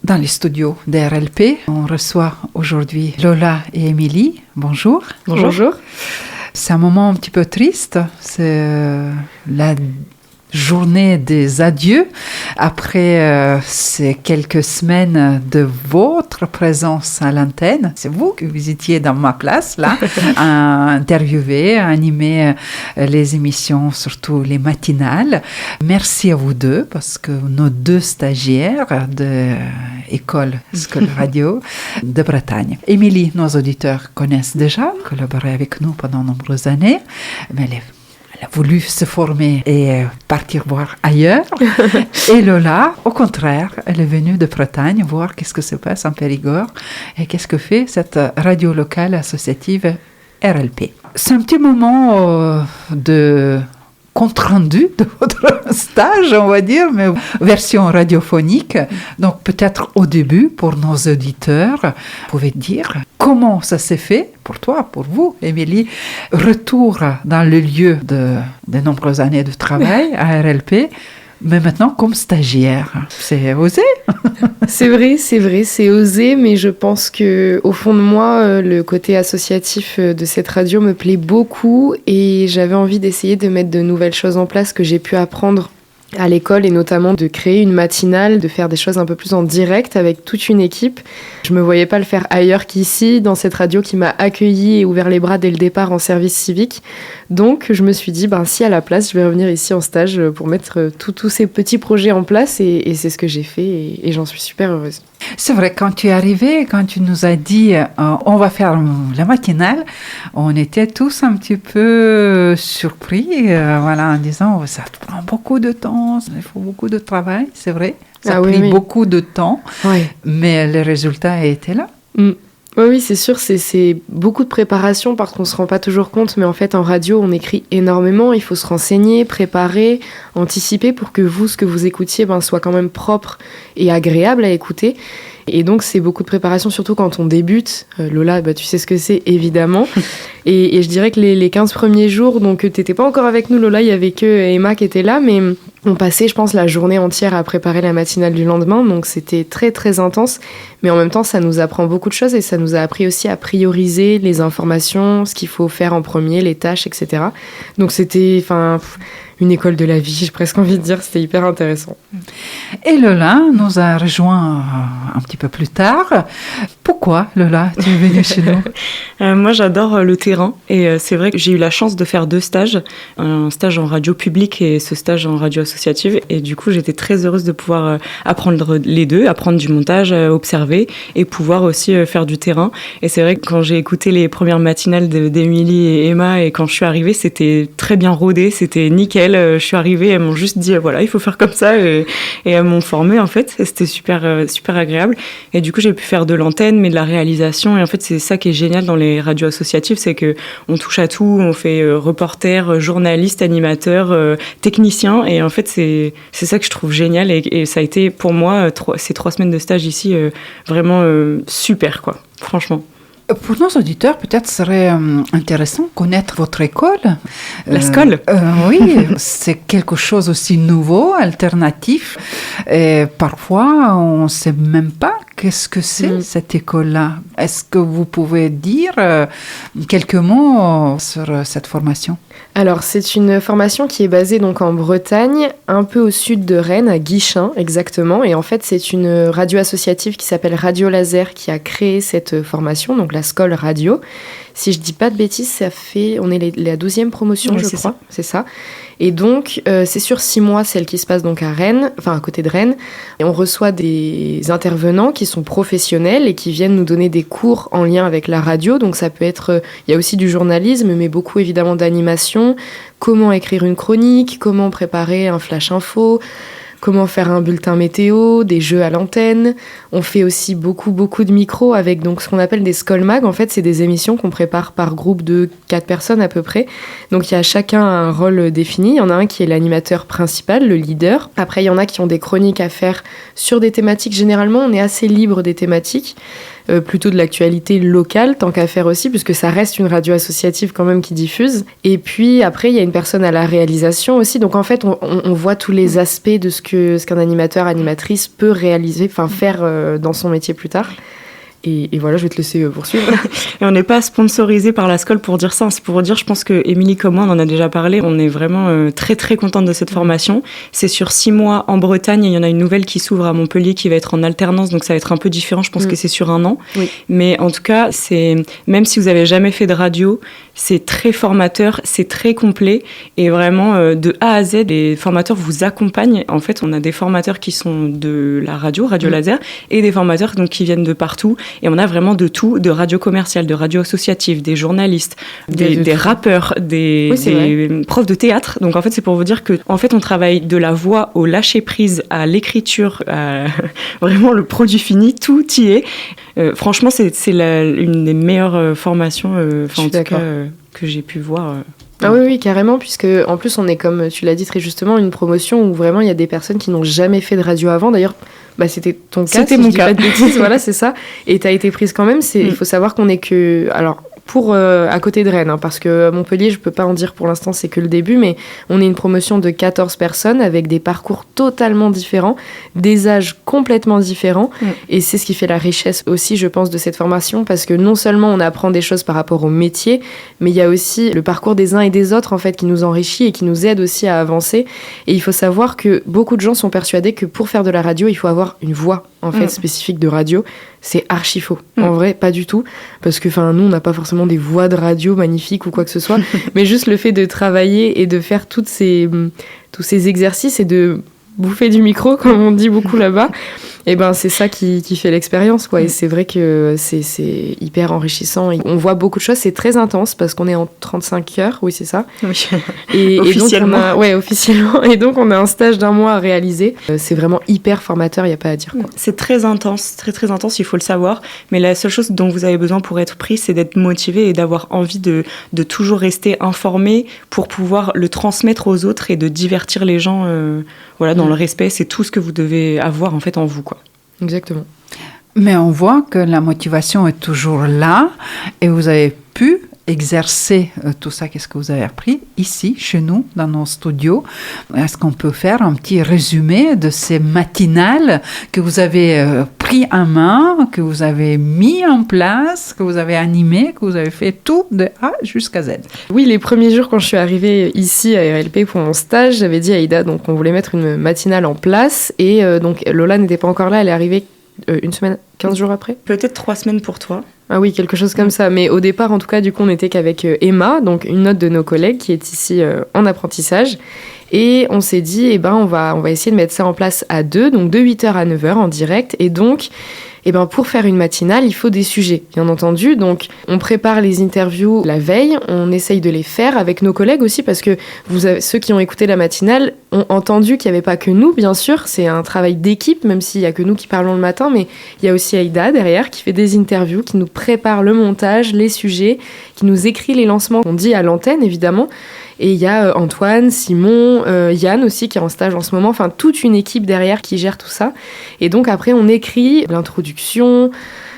Dans les studios d'RLP, on reçoit aujourd'hui Lola et Émilie. Bonjour. Bonjour. C'est un moment un petit peu triste. C'est la journée des adieux après ces quelques semaines de votre présence à l'antenne. C'est vous que vous étiez dans ma place là, à interviewer, à animer les émissions, surtout les matinales. Merci à vous deux parce que nos deux stagiaires de École Radio de Bretagne. Émilie, nos auditeurs connaissent déjà, collaboré avec nous pendant de nombreuses années, mais elle a voulu se former et partir voir ailleurs. Et Lola, au contraire, elle est venue de Bretagne voir qu'est-ce que se passe en Périgord et qu'est-ce que fait cette radio locale associative RLP. C'est un petit moment de compte rendu de votre stage, on va dire, mais version radiophonique. Donc peut-être au début, pour nos auditeurs, vous pouvez dire comment ça s'est fait, pour toi, pour vous, Émilie, retour dans le lieu de nombreuses années de travail à RLP, mais maintenant comme stagiaire. C'est osé. C'est vrai, c'est osé, mais je pense qu'au fond de moi, le côté associatif de cette radio me plaît beaucoup et j'avais envie d'essayer de mettre de nouvelles choses en place que j'ai pu apprendre à l'école et notamment de créer une matinale, de faire des choses un peu plus en direct avec toute une équipe. Je me voyais pas le faire ailleurs qu'ici, dans cette radio qui m'a accueillie et ouvert les bras dès le départ en service civique. Donc je me suis dit, si à la place, je vais revenir ici en stage pour mettre tous ces petits projets en place et c'est ce que j'ai fait et j'en suis super heureuse. C'est vrai, quand tu es arrivée, quand tu nous as dit on va faire la matinale, on était tous un petit peu surpris, en disant ça prend beaucoup de temps, il faut beaucoup de travail, c'est vrai, ça a pris beaucoup de temps, mais le résultat était là. Oui, c'est sûr, c'est beaucoup de préparation parce qu'on ne se rend pas toujours compte, mais en fait en radio on écrit énormément, il faut se renseigner, préparer, anticiper pour que vous, ce que vous écoutiez, soit quand même propre et agréable à écouter. Et donc c'est beaucoup de préparation, surtout quand on débute. Lola, tu sais ce que c'est, évidemment. Et je dirais que les 15 premiers jours, donc t'étais pas encore avec nous Lola, il y avait que Emma qui était là, mais on passait je pense la journée entière à préparer la matinale du lendemain, donc c'était très très intense. Mais en même temps ça nous apprend beaucoup de choses et ça nous a appris aussi à prioriser les informations, ce qu'il faut faire en premier, les tâches, etc. Donc c'était une école de la vie, j'ai presque envie de dire, c'était hyper intéressant. Et Lola nous a rejoint un petit peu plus tard. Pourquoi, Lola, tu es venue chez nous? Moi, j'adore le terrain et c'est vrai que j'ai eu la chance de faire 2 stages, un stage en radio publique et ce stage en radio associative. Et du coup, j'étais très heureuse de pouvoir apprendre les deux, apprendre du montage, observer et pouvoir aussi faire du terrain. Et c'est vrai que quand j'ai écouté les premières matinales d'Émilie et Emma et quand je suis arrivée, c'était très bien rodé, c'était nickel. Je suis arrivée, elles m'ont juste dit voilà, il faut faire comme ça et elles m'ont formée en fait. Et c'était super agréable. Et du coup, j'ai pu faire de l'antenne, mais de la réalisation. Et en fait, c'est ça qui est génial dans les radios associatives, c'est que on touche à tout. On fait reporter, journaliste, animateur, technicien. Et en fait, c'est ça que je trouve génial. Et ça a été pour moi ces 3 semaines de stage ici vraiment super quoi. Franchement. Pour nos auditeurs, peut-être serait intéressant de connaître votre école. La SCOL. Oui, c'est quelque chose aussi nouveau, alternatif. Et parfois, on ne sait même pas qu'est-ce que c'est cette école-là. Est-ce que vous pouvez dire quelques mots sur cette formation ? Alors, c'est une formation qui est basée donc en Bretagne, un peu au sud de Rennes, à Guichen exactement. Et en fait, c'est une radio associative qui s'appelle Radio Laser qui a créé cette formation, donc la SCOL Radio. Si je dis pas de bêtises, on est la 12e promotion, je crois. C'est ça. Et donc, c'est sur 6 mois, celle qui se passe donc à Rennes, à côté de Rennes. Et on reçoit des intervenants qui sont professionnels et qui viennent nous donner des cours en lien avec la radio. Donc, ça peut être, il y a aussi du journalisme, mais beaucoup évidemment d'animation. Comment écrire une chronique, comment préparer un flash info, comment faire un bulletin météo, des jeux à l'antenne. On fait aussi beaucoup de micros avec donc ce qu'on appelle des Skolmag. En fait, c'est des émissions qu'on prépare par groupe de 4 personnes à peu près. Donc, il y a chacun un rôle défini. Il y en a un qui est l'animateur principal, le leader. Après, il y en a qui ont des chroniques à faire sur des thématiques. Généralement, on est assez libre des thématiques. Plutôt de l'actualité locale, tant qu'à faire aussi, puisque ça reste une radio associative quand même qui diffuse. Et puis après, il y a une personne à la réalisation aussi. Donc en fait, on voit tous les aspects de ce ce qu'un animateur, animatrice peut réaliser, faire dans son métier plus tard. Et voilà, je vais te laisser poursuivre. Et on n'est pas sponsorisé par la SCOL pour dire ça. C'est pour dire, je pense que Émilie comme moi, on en a déjà parlé. On est vraiment très très contente de cette formation. C'est sur 6 mois en Bretagne. Et il y en a une nouvelle qui s'ouvre à Montpellier qui va être en alternance. Donc ça va être un peu différent. Je pense que c'est sur 1 an. Oui. Mais en tout cas, même si vous n'avez jamais fait de radio, c'est très formateur, c'est très complet. Et vraiment, de A à Z, les formateurs vous accompagnent. En fait, on a des formateurs qui sont de la radio laser, et des formateurs donc, qui viennent de partout. Et on a vraiment de tout, de radio commerciale, de radio associative, des journalistes, des rappeurs, des profs de théâtre. Donc en fait, c'est pour vous dire que en fait, on travaille de la voix au lâcher-prise à l'écriture, à vraiment le produit fini, tout y est. Franchement, c'est une des meilleures formations en tout cas, que j'ai pu voir. Ah oui, carrément, puisque en plus on est, comme tu l'as dit très justement, une promotion où vraiment il y a des personnes qui n'ont jamais fait de radio avant. D'ailleurs, c'était ton cas, c'était mon cas. Pas de bêtises, voilà, c'est ça. Et t'as été prise quand même. Il faut savoir qu'on est que... Alors, à côté de Rennes, parce que Montpellier, je peux pas en dire pour l'instant, c'est que le début, mais on est une promotion de 14 personnes avec des parcours totalement différents, des âges complètement différents, et c'est ce qui fait la richesse aussi, je pense, de cette formation, parce que non seulement on apprend des choses par rapport au métier, mais il y a aussi le parcours des uns et des autres, en fait, qui nous enrichit et qui nous aide aussi à avancer. Et il faut savoir que beaucoup de gens sont persuadés que pour faire de la radio, il faut avoir une voix, en fait, spécifique de radio. C'est archi faux. En vrai, pas du tout. Parce que, nous, on n'a pas forcément des voix de radio magnifiques ou quoi que ce soit. Mais juste le fait de travailler et de faire tous ces exercices et de bouffer du micro, comme on dit beaucoup là-bas, c'est ça qui fait l'expérience, quoi. Et c'est vrai que c'est hyper enrichissant. Et on voit beaucoup de choses. C'est très intense parce qu'on est en 35 heures. Oui, c'est ça. Oui. Et officiellement. Donc officiellement. Et donc, on a un stage d'1 mois à réaliser. C'est vraiment hyper formateur, il n'y a pas à dire, quoi. C'est très intense, très très intense, il faut le savoir. Mais la seule chose dont vous avez besoin pour être pris, c'est d'être motivé et d'avoir envie de toujours rester informé pour pouvoir le transmettre aux autres et de divertir les gens dans le respect. C'est tout ce que vous devez avoir en fait en vous, quoi. Exactement. Mais on voit que la motivation est toujours là et vous avez pu exercer tout ça. Qu'est-ce que vous avez appris ici, chez nous, dans nos studios? Est-ce qu'on peut faire un petit résumé de ces matinales que vous avez pris en main, que vous avez mis en place, que vous avez animé, que vous avez fait tout de A jusqu'à Z? Oui, les premiers jours quand je suis arrivée ici à RLP pour mon stage, j'avais dit à Aïda donc on voulait mettre une matinale en place et donc Lola n'était pas encore là, elle est arrivée une semaine, 15 jours après. Peut-être 3 semaines pour toi. Ah oui, quelque chose comme ça. Mais au départ, en tout cas, du coup, on n'était qu'avec Emma, donc une autre de nos collègues qui est ici en apprentissage. Et on s'est dit, on va essayer de mettre ça en place à 2, donc de 8h à 9h en direct. Et donc, pour faire une matinale, il faut des sujets, bien entendu. Donc, on prépare les interviews la veille, on essaye de les faire avec nos collègues aussi, parce que ceux qui ont écouté la matinale ont entendu qu'il n'y avait pas que nous, bien sûr. C'est un travail d'équipe, même s'il n'y a que nous qui parlons le matin, mais il y a aussi Aïda derrière qui fait des interviews, qui nous prépare le montage, les sujets, qui nous écrit les lancements qu'on dit à l'antenne, évidemment. Et il y a Antoine, Simon, Yann aussi qui est en stage en ce moment, enfin toute une équipe derrière qui gère tout ça. Et donc après on écrit l'introduction,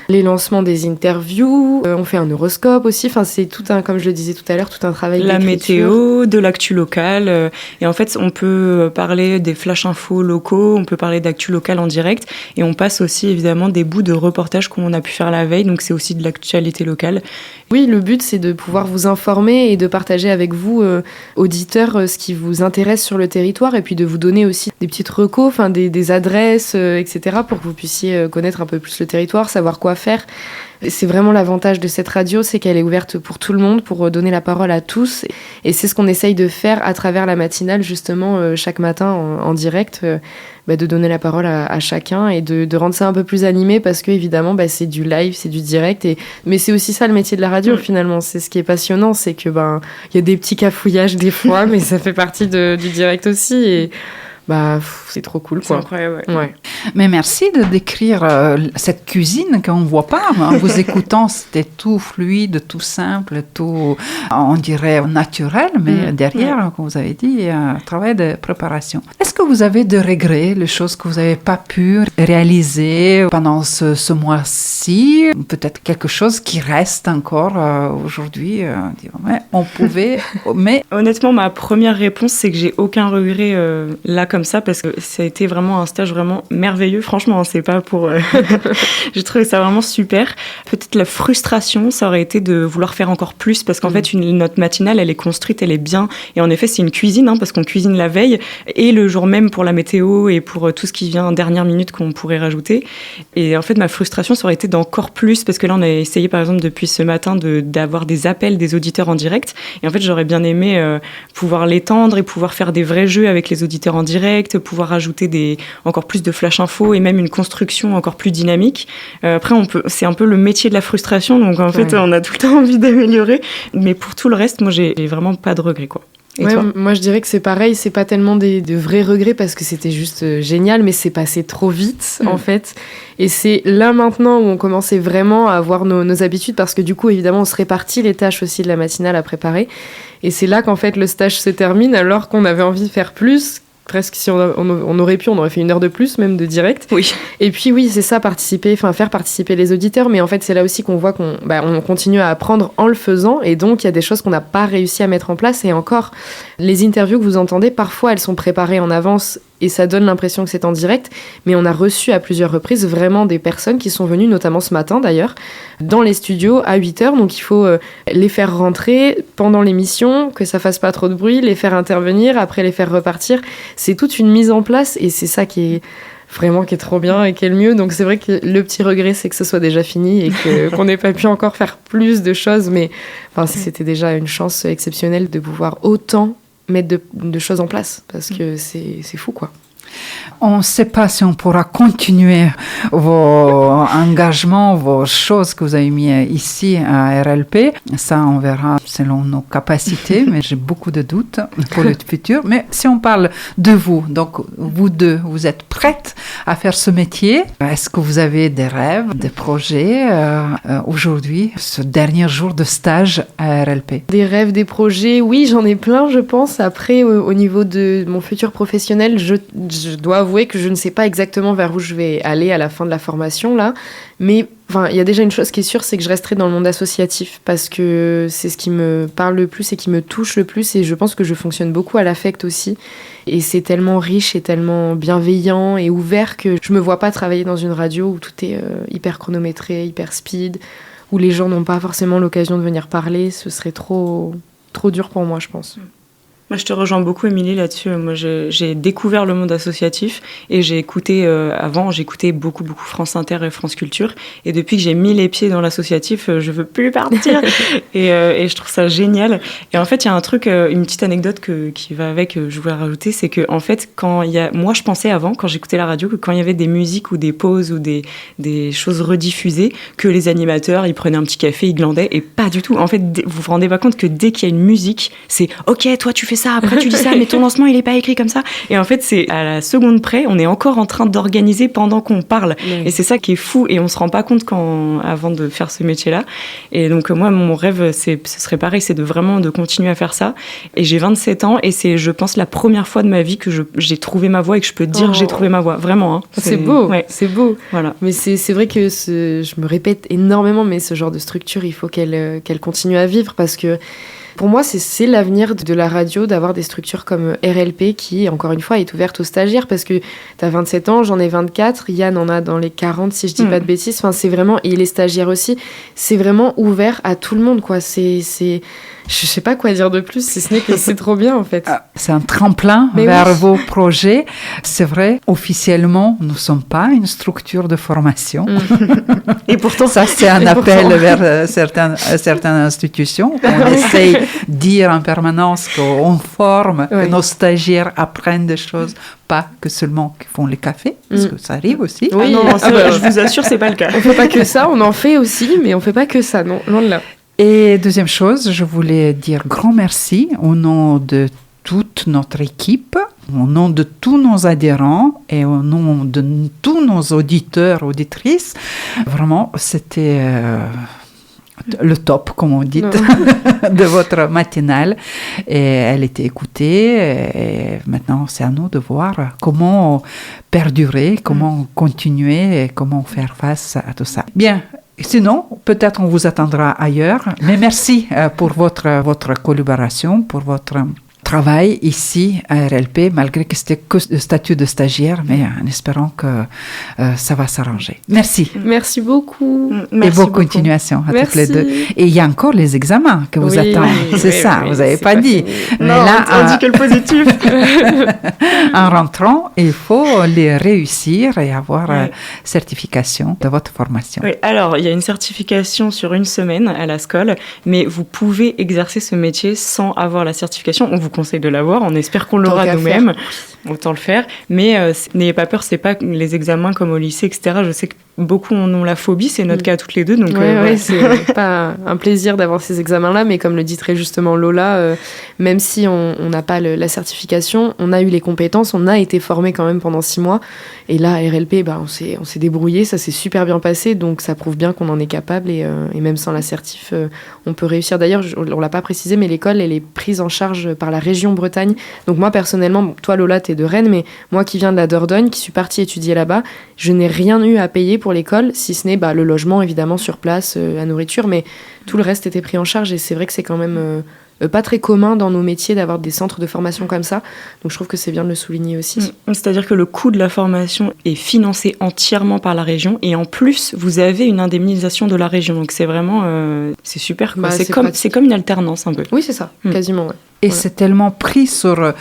les lancements des interviews, on fait un horoscope aussi, enfin c'est tout un, comme je le disais tout à l'heure, tout un travail la d'écriture. Météo, de l'actu locale, et en fait on peut parler des flash infos locaux, on peut parler d'actu locale en direct, et on passe aussi évidemment des bouts de reportages qu'on a pu faire la veille, donc c'est aussi de l'actualité locale. Oui, le but c'est de pouvoir vous informer et de partager avec vous, auditeurs, ce qui vous intéresse sur le territoire, et puis de vous donner aussi des petites recos, enfin des adresses, etc., pour que vous puissiez connaître un peu plus le territoire, savoir quoi faire. C'est vraiment l'avantage de cette radio, c'est qu'elle est ouverte pour tout le monde, pour donner la parole à tous. Et c'est ce qu'on essaye de faire à travers la matinale, justement, chaque matin en direct, de donner la parole à chacun et de rendre ça un peu plus animé, parce que évidemment, c'est du live, c'est du direct. Mais c'est aussi ça le métier de la radio, finalement. C'est ce qui est passionnant, c'est que y a des petits cafouillages des fois, mais ça fait partie du direct aussi. Et c'est trop cool, quoi. C'est incroyable, ouais. Mais merci de décrire cette cuisine qu'on ne voit pas. En vous écoutant, c'était tout fluide, tout simple, tout, on dirait, naturel. Mais derrière, comme vous avez dit, il y a un travail de préparation. Est-ce que vous avez des regrets, les choses que vous n'avez pas pu réaliser pendant ce mois-ci? Peut-être quelque chose qui reste encore aujourd'hui. On pouvait, mais... Honnêtement, ma première réponse, c'est que j'ai aucun regret là comme ça, parce que ça a été vraiment un stage vraiment merveilleux. Franchement, c'est pas pour... J'ai trouvé ça vraiment super. Peut-être la frustration, ça aurait été de vouloir faire encore plus, parce qu'en fait, notre matinale, elle est construite, elle est bien. Et en effet, c'est une cuisine, parce qu'on cuisine la veille et le jour même pour la météo et pour tout ce qui vient en dernière minute qu'on pourrait rajouter. Et en fait, ma frustration, ça aurait été d'encore plus, parce que là, on a essayé, par exemple, depuis ce matin, d'avoir des appels des auditeurs en direct. Et en fait, j'aurais bien aimé pouvoir l'étendre et pouvoir faire des vrais jeux avec les auditeurs en direct, pouvoir rajouter encore plus de flash info et même une construction encore plus dynamique. Après, c'est un peu le métier de la frustration, donc en fait, on a tout le temps envie d'améliorer. Mais pour tout le reste, moi, j'ai vraiment pas de regrets, quoi. Et toi ? Moi je dirais que c'est pareil, c'est pas tellement de vrais regrets parce que c'était juste génial, mais c'est passé trop vite en fait. Et c'est là maintenant où on commençait vraiment à avoir nos habitudes, parce que du coup évidemment on se répartit les tâches aussi de la matinale à préparer. Et c'est là qu'en fait le stage se termine alors qu'on avait envie de faire plus. Presque si on aurait pu, on aurait fait 1 heure de plus, même de direct. Oui. Et puis oui, c'est ça, faire participer les auditeurs. Mais en fait, c'est là aussi qu'on voit qu'on continue à apprendre en le faisant. Et donc, il y a des choses qu'on n'a pas réussi à mettre en place. Et encore, les interviews que vous entendez, parfois, elles sont préparées en avance et ça donne l'impression que c'est en direct. Mais on a reçu à plusieurs reprises vraiment des personnes qui sont venues, notamment ce matin d'ailleurs, dans les studios à 8h. Donc, il faut les faire rentrer pendant l'émission, que ça fasse pas trop de bruit, les faire intervenir, après les faire repartir. C'est toute une mise en place et c'est ça qui est trop bien et qui est le mieux. Donc c'est vrai que le petit regret, c'est que ce soit déjà fini et qu'on n'ait pas pu encore faire plus de choses. Mais c'était déjà une chance exceptionnelle de pouvoir autant mettre de choses en place parce que c'est fou, quoi. On ne sait pas si on pourra continuer vos engagements, vos choses que vous avez mis ici à RLP. Ça, on verra selon nos capacités, mais j'ai beaucoup de doutes pour le futur. Mais si on parle de vous, donc vous deux, vous êtes prêtes à faire ce métier. Est-ce que vous avez des rêves, des projets aujourd'hui, ce dernier jour de stage à RLP? Des rêves, des projets, oui, j'en ai plein, je pense. Après, au niveau de mon futur professionnel, je dois avouer que je ne sais pas exactement vers où je vais aller à la fin de la formation, là. Mais il y a déjà une chose qui est sûre, c'est que je resterai dans le monde associatif parce que c'est ce qui me parle le plus et qui me touche le plus. Et je pense que je fonctionne beaucoup à l'affect aussi. Et c'est tellement riche et tellement bienveillant et ouvert que je me vois pas travailler dans une radio où tout est hyper chronométré, hyper speed, où les gens n'ont pas forcément l'occasion de venir parler. Ce serait trop dur pour moi, je pense. Moi, je te rejoins beaucoup, Émilie, là-dessus. Moi, j'ai découvert le monde associatif et j'ai écouté, avant, j'écoutais beaucoup France Inter et France Culture. Et depuis que j'ai mis les pieds dans l'associatif, je veux plus partir. et je trouve ça génial. Et en fait, il y a un truc, une petite anecdote qui va avec, je voulais rajouter, c'est que, en fait, moi, je pensais avant, quand j'écoutais la radio, que quand il y avait des musiques ou des pauses ou des choses rediffusées, que les animateurs, ils prenaient un petit café, ils glandaient. Et pas du tout. En fait, vous vous rendez pas compte que dès qu'il y a une musique, c'est OK, toi, tu fais ça, après tu dis ça, mais ton lancement il est pas écrit comme ça. Et en fait, c'est à la seconde près, on est encore en train d'organiser pendant qu'on parle. Oui. Et c'est ça qui est fou et on se rend pas compte avant de faire ce métier-là. Et donc moi, mon rêve, ce serait pareil, c'est de continuer à faire ça. Et j'ai 27 ans et c'est, je pense, la première fois de ma vie que j'ai trouvé ma voie et que je peux dire que j'ai trouvé ma voie. Vraiment. Hein. C'est beau, ouais. C'est beau. Voilà. Mais c'est vrai que je me répète énormément, mais ce genre de structure, il faut qu'elle continue à vivre parce que pour moi, c'est l'avenir de la radio, d'avoir des structures comme RLP qui, encore une fois, est ouverte aux stagiaires parce que tu as 27 ans, j'en ai 24, Yann en a dans les 40, si je dis pas de bêtises. Enfin, c'est vraiment, et les stagiaires aussi, c'est vraiment ouvert à tout le monde, quoi. Je sais pas quoi dire de plus, si ce n'est que c'est trop bien, en fait. C'est un tremplin vers vos projets. C'est vrai, officiellement, nous ne sommes pas une structure de formation. Et pourtant, ça, c'est un appel vers certaines institutions. On essaye de dire en permanence qu'on forme, que nos stagiaires apprennent des choses, pas que seulement qu'ils font les cafés, parce que ça arrive aussi. Oui, je vous assure, c'est pas le cas. On fait pas que ça, on en fait aussi, mais on fait pas que ça, non, loin de là. Et deuxième chose, je voulais dire grand merci au nom de toute toute notre équipe, au nom de tous nos adhérents et au nom de tous nos auditeurs, auditrices. Vraiment, c'était le top, comme on dit, de votre matinale. Et elle était écoutée. Et maintenant, c'est à nous de voir comment perdurer, comment continuer et comment faire face à tout ça. Bien. Sinon, peut-être on vous attendra ailleurs. Mais merci pour votre collaboration, pour votre travail ici à RLP, malgré que c'était que le statut de stagiaire, mais en espérant que ça va s'arranger. Merci. Merci beaucoup. Et bonne continuation à toutes les deux. Et il y a encore les examens que vous attendent. C'est ça, vous n'avez pas dit. Mais non, là, on dit que le positif. En rentrant, il faut les réussir et avoir certification de votre formation. Oui, alors, il y a une certification sur 1 semaine à la SCOL, mais vous pouvez exercer ce métier sans avoir la certification. On vous conseille de l'avoir, on espère qu'on l'aura nous-mêmes, autant le faire, mais n'ayez pas peur, c'est pas les examens comme au lycée, etc. Je sais que beaucoup en ont la phobie, c'est notre cas toutes les deux. Donc, oui, c'est pas un plaisir d'avoir ces examens-là, mais comme le dit très justement Lola, même si on n'a pas la certification, on a eu les compétences, on a été formé quand même pendant 6 mois, et là, à RLP, on s'est débrouillé, ça s'est super bien passé, donc ça prouve bien qu'on en est capable, et même sans la certif, on peut réussir. D'ailleurs, on l'a pas précisé, mais l'école, elle est prise en charge par la région Bretagne. Donc moi, personnellement, toi Lola, t'es de Rennes, mais moi qui viens de la Dordogne, qui suis partie étudier là-bas, je n'ai rien eu à payer pour l'école, si ce n'est le logement, évidemment, sur place, la nourriture, mais tout le reste était pris en charge, et c'est vrai que c'est quand même pas très commun dans nos métiers d'avoir des centres de formation comme ça, donc je trouve que c'est bien de le souligner aussi. C'est-à-dire que le coût de la formation est financé entièrement par la région, et en plus, vous avez une indemnisation de la région, donc c'est vraiment, c'est super, quoi. C'est comme une alternance un peu. Oui, c'est ça, quasiment, ouais. Et c'est tellement pris sur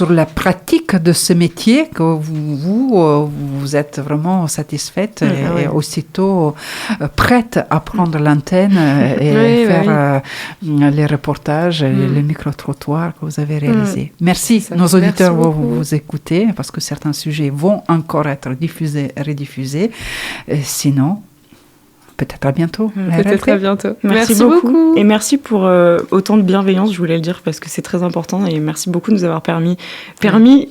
la pratique de ce métier que vous êtes vraiment satisfaite et aussitôt prête à prendre l'antenne et faire les reportages et les micro-trottoirs que vous avez réalisés. Merci. Nos auditeurs vont vous écouter parce que certains sujets vont encore être diffusés et rediffusés. Sinon, peut-être à bientôt. Peut-être à bientôt. Merci beaucoup. Et merci pour autant de bienveillance, je voulais le dire, parce que c'est très important. Et merci beaucoup de nous avoir permis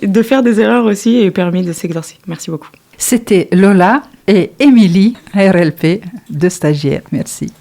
de faire des erreurs aussi et permis de s'exercer. Merci beaucoup. C'était Lola et Émilie, RLP, 2 stagiaires. Merci.